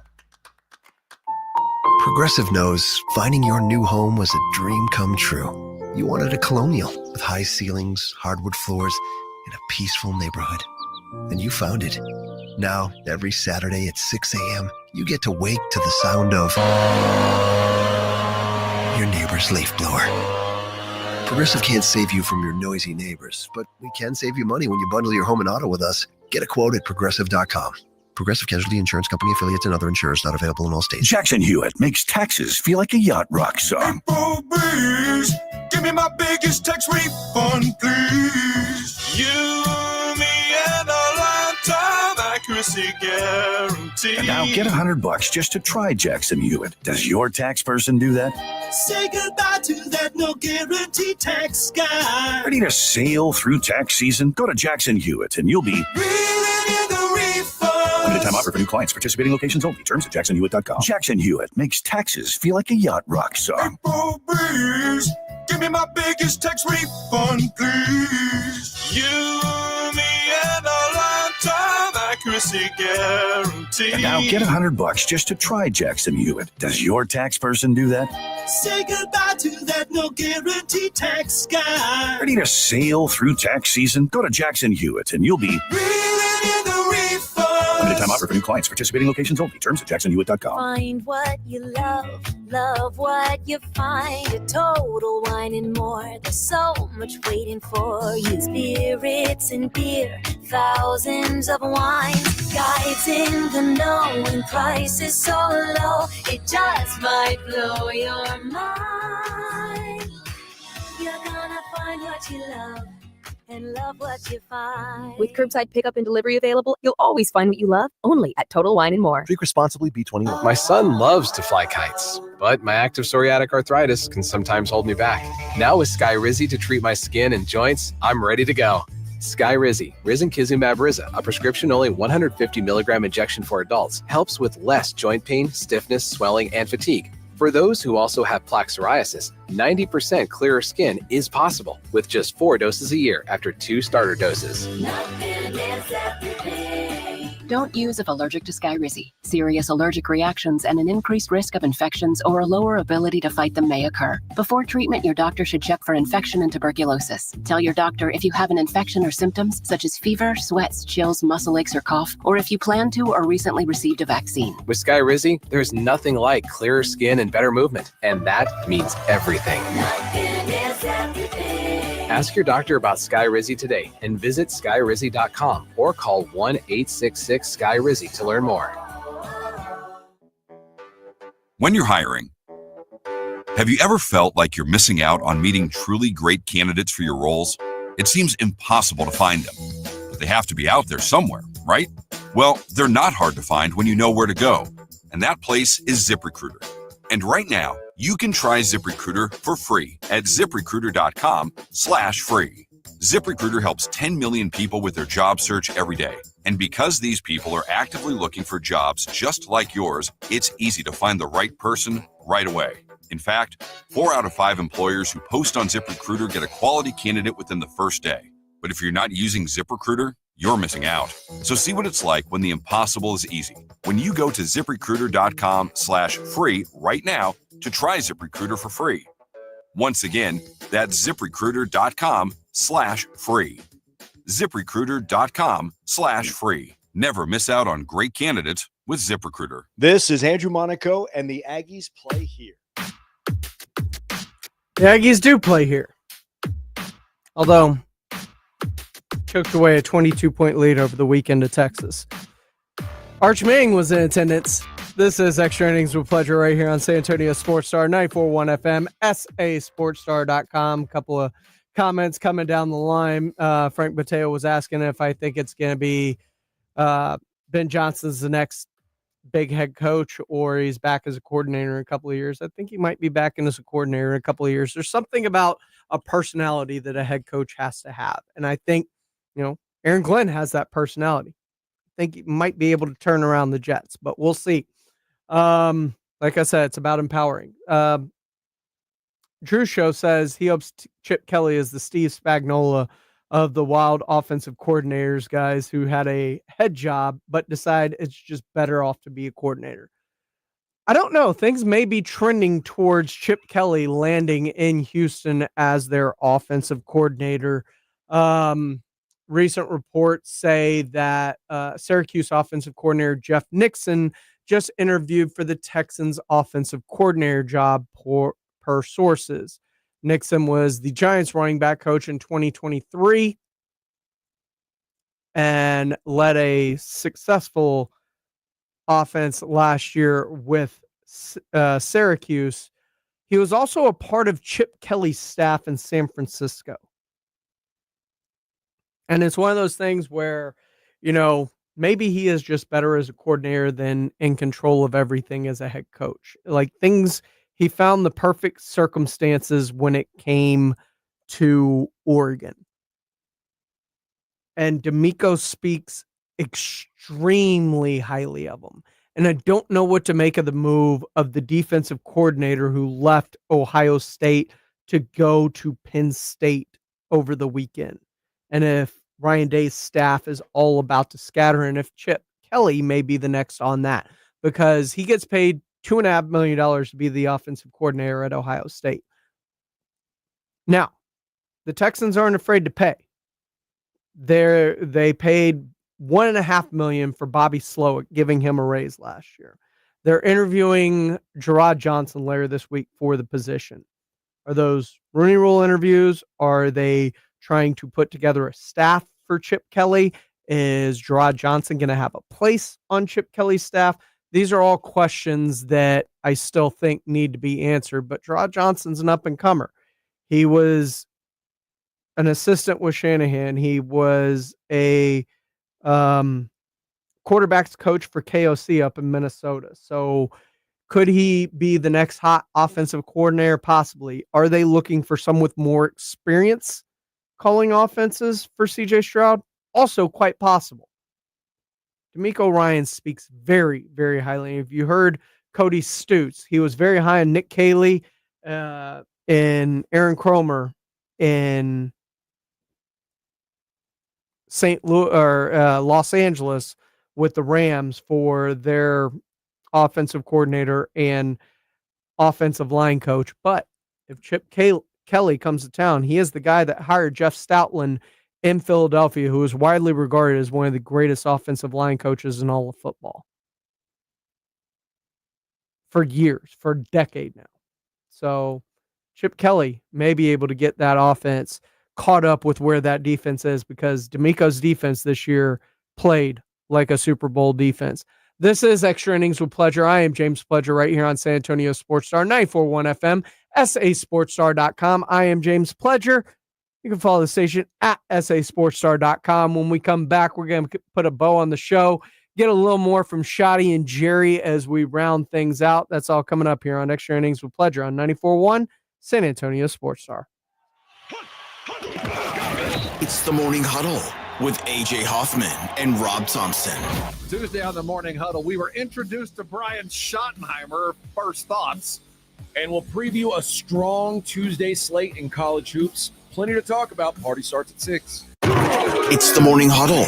Progressive knows finding your new home was a dream come true. You wanted a colonial with high ceilings, hardwood floors, and a peaceful neighborhood. And you found it. Now, every Saturday at 6 a.m., you get to wake to the sound of your neighbor's leaf blower. Progressive can't save you from your noisy neighbors, but we can save you money when you bundle your home and auto with us. Get a quote at Progressive.com. Progressive Casualty Insurance Company affiliates and other insurers not available in all states. Jackson Hewitt makes taxes feel like a yacht rock song. Please, give me my biggest tax refund, please. You, me, and a lifetime accuracy guarantee. And now get $100 just to try Jackson Hewitt. Does your tax person do that? Say goodbye to that no guarantee tax guy. Ready to sail through tax season? Go to Jackson Hewitt and you'll be Reeling in the refund. limited time offer for new clients. Participating locations only. Terms at jacksonhewitt.com. Jackson Hewitt makes taxes feel like a yacht rock song. Please, give me my biggest tax refund, please. You, me, and a lifetime accuracy guarantee. And now get $100 just to try Jackson Hewitt. Does your tax person do that? Say goodbye to that no guarantee tax guy. Ready to sail through tax season? Go to Jackson Hewitt and you'll be Reeling in the refund. limited time offer for new clients. Participating locations only. Terms at jacksonhewitt.com. Find what you love, love what you find. A Total Wine and More. There's so much waiting for you. Spirits and beer, thousands of wines. Guides in the know and prices so low, it just might blow your mind. You're gonna find what you love and love what you find. With curbside pickup and delivery available, you'll always find what you love, only at Total Wine and More. Drink responsibly, B21. My son loves to fly kites, but my active psoriatic arthritis can sometimes hold me back. Now with Skyrizi to treat my skin and joints, I'm ready to go. Skyrizi, Risankizumab Riza, a prescription-only 150 milligram injection for adults, helps with less joint pain, stiffness, swelling, and fatigue. For those who also have plaque psoriasis, 90% clearer skin is possible with just 4 doses a year after 2 starter doses. Don't use if allergic to Skyrizi. Serious allergic reactions and an increased risk of infections or a lower ability to fight them may occur. Before treatment, your doctor should check for infection and tuberculosis. Tell your doctor if you have an infection or symptoms such as fever, sweats, chills, muscle aches, or cough, or if you plan to or recently received a vaccine. With Skyrizi, there's nothing like clearer skin and better movement, and that means everything. Ask your doctor about Skyrizi today and visit skyrizi.com or call 1-866-SKYRIZI to learn more. When you're hiring, have you ever felt like you're missing out on meeting truly great candidates for your roles? It seems impossible to find them, but they have to be out there somewhere, right? Well, they're not hard to find when you know where to go, and that place is ZipRecruiter. And right now, you can try ZipRecruiter for free at ZipRecruiter.com/free. ZipRecruiter helps 10 million people with their job search every day. And because these people are actively looking for jobs just like yours, it's easy to find the right person right away. In fact, 4 out of 5 employers who post on ZipRecruiter get a quality candidate within the first day. But if you're not using ZipRecruiter, you're missing out. So see what it's like when the impossible is easy. When you go to ZipRecruiter.com/free right now to try ZipRecruiter for free. Once again, that's ZipRecruiter.com/free. ZipRecruiter.com/free. Never miss out on great candidates with ZipRecruiter. This is Andrew Monaco, and the Aggies play here. The Aggies do play here. Although, choked away a 22-point lead over the weekend to Texas. Arch Manning was in attendance. This is Extra Innings with Pleasure right here on San Antonio Sports Star, 94.1 FM, sasportstar.com. A couple of comments coming down the line. Frank Mateo was asking if I think it's going to be Ben Johnson's the next big head coach, or he's back as a coordinator in a couple of years. I think he might be back in as a coordinator in a couple of years. There's something about a personality that a head coach has to have. And I think, Aaron Glenn has that personality. I think he might be able to turn around the Jets, but we'll see. Like I said, it's about empowering. Drew Show says he hopes Chip Kelly is the Steve Spagnuolo of the Wild offensive coordinators, guys who had a head job but decide it's just better off to be a coordinator. I don't know. Things may be trending towards Chip Kelly landing in Houston as their offensive coordinator. Recent reports say that Syracuse offensive coordinator Jeff Nixon just interviewed for the Texans offensive coordinator job per sources. Nixon was the Giants running back coach in 2023 and led a successful offense last year with Syracuse. He was also a part of Chip Kelly's staff in San Francisco. And it's one of those things where, maybe he is just better as a coordinator than in control of everything as a head coach. He found the perfect circumstances when it came to Oregon. And D'Amico speaks extremely highly of him. And I don't know what to make of the move of the defensive coordinator who left Ohio State to go to Penn State over the weekend. And if Ryan Day's staff is all about to scatter, and if Chip Kelly may be the next on that, because he gets paid $2.5 million to be the offensive coordinator at Ohio State. Now, the Texans aren't afraid to pay. They paid $1.5 million for Bobby Slowick, giving him a raise last year. They're interviewing Gerard Johnson later this week for the position. Are those Rooney Rule interviews? Are they trying to put together a staff for Chip Kelly? Is Gerard Johnson going to have a place on Chip Kelly's staff? These are all questions that I still think need to be answered, but Gerard Johnson's an up-and-comer. He was an assistant with Shanahan. He was a quarterbacks coach for KOC up in Minnesota. So could he be the next hot offensive coordinator? Possibly. Are they looking for someone with more experience calling offenses for CJ Stroud? Also quite possible. D'Amico Ryan speaks very, very highly. If you heard Cody Stutes, he was very high on Nick Caley and Aaron Cromer in St. Louis or Los Angeles with the Rams for their offensive coordinator and offensive line coach. But if Chip Kelly comes to town, he is the guy that hired Jeff Stoutland in Philadelphia, who is widely regarded as one of the greatest offensive line coaches in all of football. For years, for a decade now. So Chip Kelly may be able to get that offense caught up with where that defense is, because D'Amico's defense this year played like a Super Bowl defense. This is Extra Innings with Pleasure. I am James Pledger right here on San Antonio Sports Star, 94.1 FM, sasportstar.com. I am James Pledger. You can follow the station at sasportstar.com. When we come back, we're going to put a bow on the show, get a little more from Shotty and Jerry as we round things out. That's all coming up here on Extra Innings with Pleasure on 94.1 San Antonio Sports Star. It's the Morning Huddle with A.J. Hoffman and Rob Thompson. Tuesday on the Morning Huddle, we were introduced to Brian Schottenheimer. First thoughts, And we'll preview a strong Tuesday slate in college hoops. Plenty to talk about. Party starts at 6. It's the Morning Huddle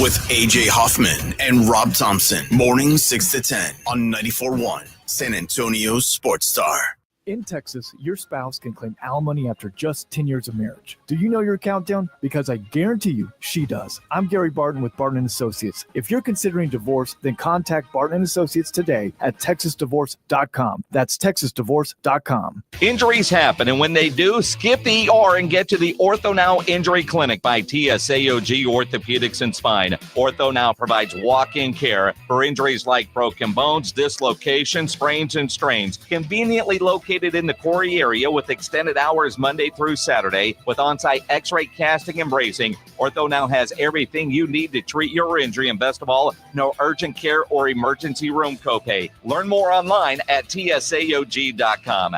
with AJ Hoffman and Rob Thompson. Morning 6 to 10 on 94.1 San Antonio Sports Star. In Texas, your spouse can claim alimony after just 10 years of marriage. Do you know your countdown? Because I guarantee you, she does. I'm Gary Barton with Barton & Associates. If you're considering divorce, then contact Barton & Associates today at texasdivorce.com. That's texasdivorce.com. Injuries happen, and when they do, skip the ER and get to the Ortho Now Injury Clinic by TSAOG Orthopedics and Spine. Ortho Now provides walk-in care for injuries like broken bones, dislocations, sprains, and strains. Conveniently located in the Corey area with extended hours Monday through Saturday with on-site x-ray casting and bracing. Ortho Now has everything you need to treat your injury, and best of all, no urgent care or emergency room copay. Learn more online at tsaog.com.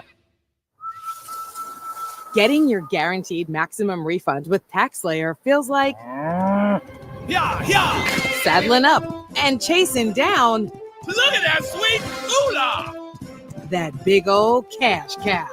Getting your guaranteed maximum refund with TaxSlayer feels like saddling up and chasing down. Look at that sweet moolah! That big old cash cow.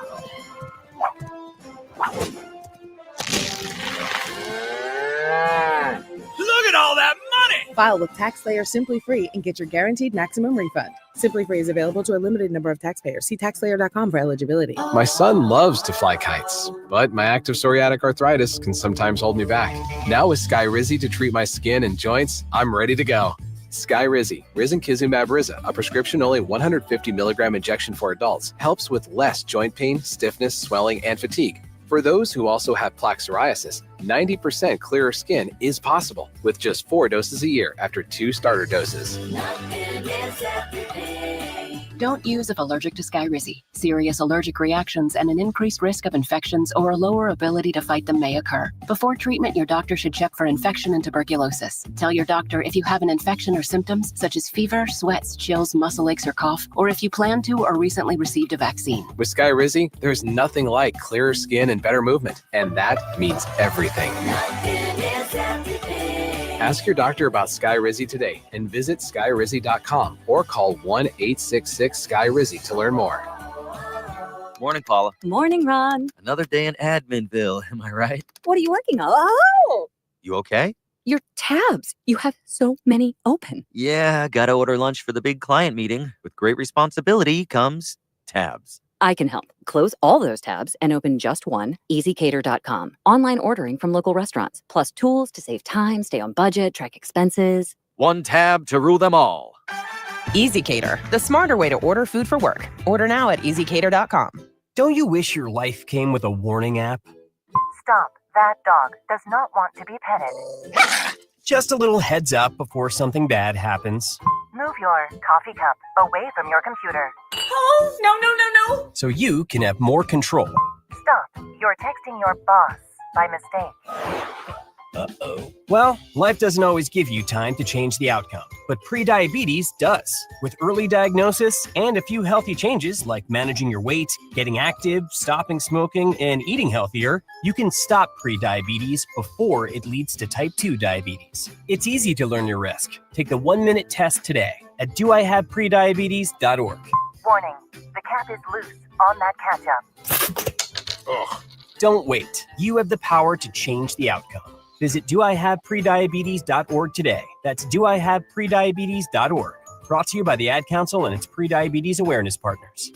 Look at all that money! File with TaxSlayer Simply Free and get your guaranteed maximum refund. Simply Free is available to a limited number of taxpayers. See taxslayer.com for eligibility. My son loves to fly kites, but my active psoriatic arthritis can sometimes hold me back. Now with Skyrizi to treat my skin and joints, I'm ready to go. Skyrizi, risankizumab Riza, a prescription-only 150 milligram injection for adults, helps with less joint pain, stiffness, swelling, and fatigue. For those who also have plaque psoriasis, 90% clearer skin is possible with just 4 doses a year after 2 starter doses. Don't use if allergic to Skyrizi. Serious allergic reactions and an increased risk of infections or a lower ability to fight them may occur. Before treatment, your doctor should check for infection and tuberculosis. Tell your doctor if you have an infection or symptoms such as fever, sweats, chills, muscle aches, or cough, or if you plan to or recently received a vaccine. With Skyrizi, there's nothing like clearer skin and better movement, and that means everything. Ask your doctor about Skyrizi today and visit skyrizi.com or call 1-866-SKY-RIZZI to learn more. Morning, Paula. Morning, Ron. Another day in Adminville, am I right? What are you working on? Oh! You okay? Your tabs. You have so many open. Yeah, gotta order lunch for the big client meeting. With great responsibility comes tabs. I can help. Close all those tabs and open just one, easycater.com. Online ordering from local restaurants, plus tools to save time, stay on budget, track expenses. One tab to rule them all. EasyCater, the smarter way to order food for work. Order now at easycater.com. Don't you wish your life came with a warning app? Stop. That dog does not want to be petted. Just a little heads up before something bad happens. Move your coffee cup away from your computer. Oh, no. So you can have more control. Stop. You're texting your boss by mistake. Uh-oh. Well, life doesn't always give you time to change the outcome, but prediabetes does. With early diagnosis and a few healthy changes like managing your weight, getting active, stopping smoking, and eating healthier, you can stop prediabetes before it leads to type 2 diabetes. It's easy to learn your risk. Take the 1-minute test today at doihaveprediabetes.org. Warning. The cap is loose on that ketchup. Ugh. Don't wait. You have the power to change the outcome. Visit doihaveprediabetes.org today. That's doihaveprediabetes.org. Brought to you by the Ad Council and its prediabetes awareness partners.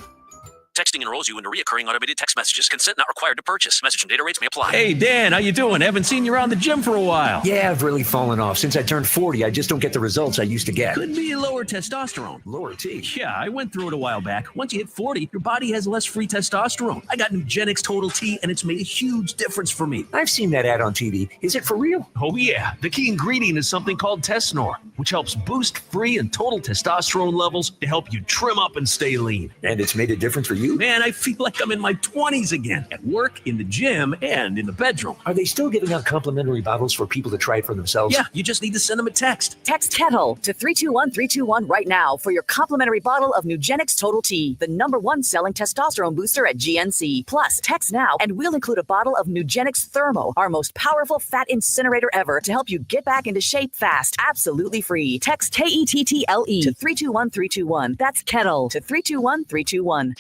Texting enrolls you into recurring automated text messages. Consent not required to purchase. Message and data rates may apply. Hey, Dan, how you doing? Haven't seen you around the gym for a while. Yeah, I've really fallen off. Since I turned 40, I just don't get the results I used to get. Could be lower testosterone. Lower T? Yeah, I went through it a while back. Once you hit 40, your body has less free testosterone. I got Nugenix Total T, and it's made a huge difference for me. I've seen that ad on TV. Is it for real? Oh, yeah. The key ingredient is something called Tesnor, which helps boost free and total testosterone levels to help you trim up and stay lean. And it's made a difference for you? Man, I feel like I'm in my 20s again, at work, in the gym, and in the bedroom. Are they still giving out complimentary bottles for people to try it for themselves? Yeah, you just need to send them a text. Text Kettle to 321-321 right now for your complimentary bottle of Nugenix Total T, the #1 selling testosterone booster at GNC. Plus, text now and we'll include a bottle of Nugenix Thermo, our most powerful fat incinerator ever, to help you get back into shape fast, absolutely free. Text KETTLE to 321-321. That's Kettle to 321-321.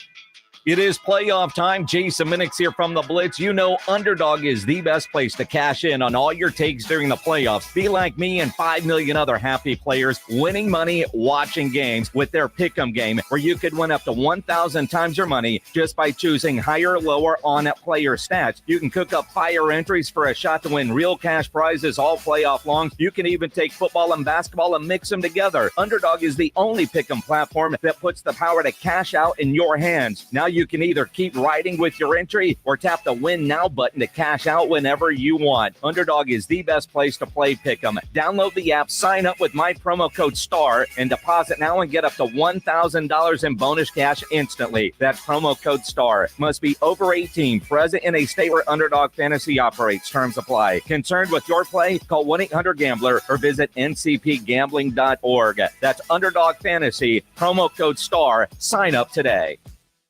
It is playoff time. Jason Minix here from the Blitz. You know Underdog is the best place to cash in on all your takes during the playoffs. Be like me and 5 million other happy players winning money watching games with their Pick'em game, where you could win up to 1,000 times your money just by choosing higher or lower on player stats. You can cook up fire entries for a shot to win real cash prizes all playoff long. You can even take football and basketball and mix them together. Underdog is the only Pick'em platform that puts the power to cash out in your hands. Now you can either keep riding with your entry or tap the Win Now button to cash out whenever you want. Underdog is the best place to play Pick'em. Download the app, sign up with my promo code STAR, and deposit now and get up to $1,000 in bonus cash instantly. That's promo code STAR. Must be over 18, present in a state where Underdog Fantasy operates. Terms apply. Concerned with your play? Call 1-800-GAMBLER or visit ncpgambling.org. That's Underdog Fantasy, promo code STAR. Sign up today.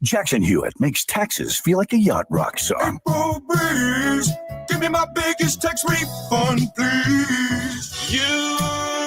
Jackson Hewitt makes taxes feel like a yacht rock song. April breeze, give me my biggest tax refund, please. You,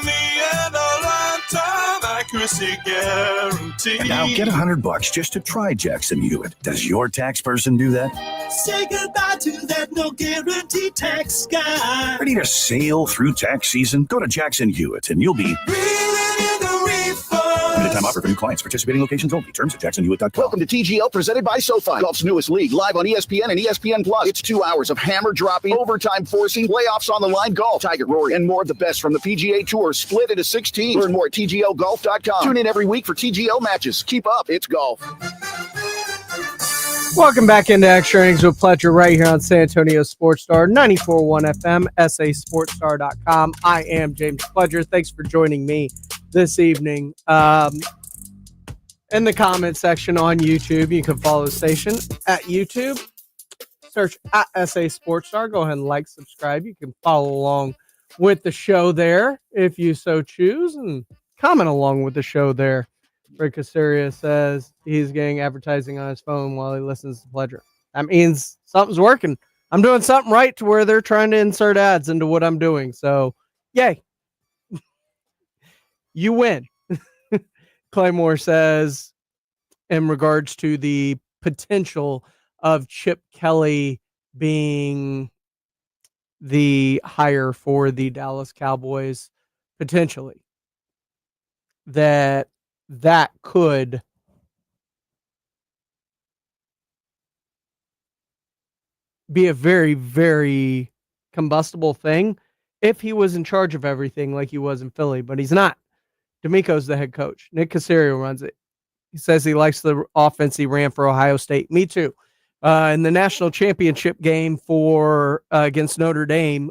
me, and a lifetime accuracy guarantee. And now get $100 just to try Jackson Hewitt. Does your tax person do that? Say goodbye to that no guarantee tax guy. Ready to sail through tax season? Go to Jackson Hewitt and you'll be Reeling in the refund. limited time offer for new clients. Participating locations only. Terms at jacksonhewitt.com. Welcome to TGL, presented by SoFi, golf's newest league, live on ESPN and ESPN Plus. It's 2 hours of hammer dropping, overtime forcing, playoffs on the line golf, Tiger, Rory, and more of the best from the PGA Tour, split into 6 teams. Learn more at TGLGolf.com. Tune in every week for TGL matches. Keep up, it's golf. Welcome back into Extra Innings with Pledger right here on San Antonio Sports Star, 94.1 FM, sasportstar.com. I am James Pledger. Thanks for joining me this evening. In the comment section on YouTube, you can follow the station at YouTube. Search at SA Sports Star. Go ahead and like, subscribe. You can follow along with the show there if you so choose, and comment along with the show there. Rick Casaria says he's getting advertising on his phone while he listens to Pledger. That means something's working. I'm doing something right to where they're trying to insert ads into what I'm doing. So, yay. You win. Claymore says, in regards to the potential of Chip Kelly being the hire for the Dallas Cowboys, potentially, that could be a very, very combustible thing if he was in charge of everything like he was in Philly, but he's not. D'Amico's the head coach. Nick Casario runs it. He says he likes the offense he ran for Ohio State. Me too. In the national championship game for against Notre Dame,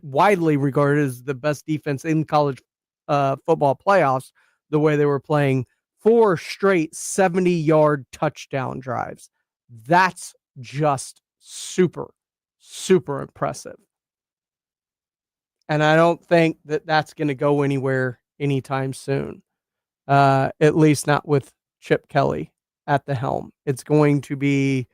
widely regarded as the best defense in college football playoffs, the way they were playing 4 straight 70-yard touchdown drives. That's just super, super impressive. And I don't think that that's going to go anywhere anytime soon, at least not with Chip Kelly at the helm. It's going to be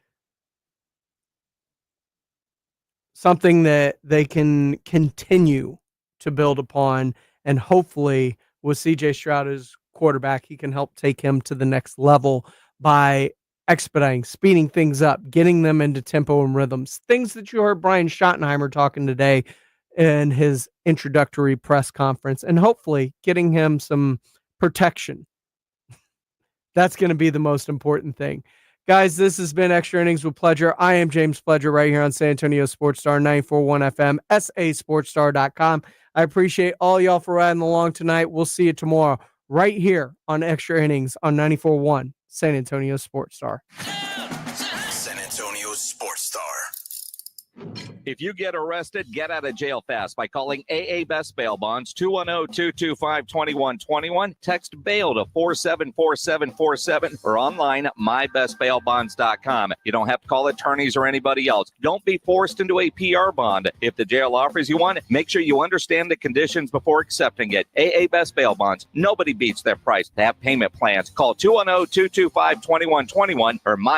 something that they can continue to build upon, and hopefully with CJ Stroud as quarterback, he can help take him to the next level by expediting, speeding things up, getting them into tempo and rhythms. Things that you heard Brian Schottenheimer talking today in his introductory press conference, and hopefully getting him some protection. That's going to be the most important thing. Guys, this has been Extra Innings with Pledger. I am James Pledger right here on San Antonio Sports Star, 94.1 FM, sasportstar.com. I appreciate all y'all for riding along tonight. We'll see you tomorrow right here on Extra Innings on 94.1 San Antonio Sports Star. San Antonio Sports Star. If you get arrested, get out of jail fast by calling AA Best Bail Bonds, 210-225-2121. Text bail to 474747 or online at mybestbailbonds.com. You don't have to call attorneys or anybody else. Don't be forced into a PR bond. If the jail offers you one, make sure you understand the conditions before accepting it. AA Best Bail Bonds. Nobody beats their price. They have payment plans. Call 210-225-2121 or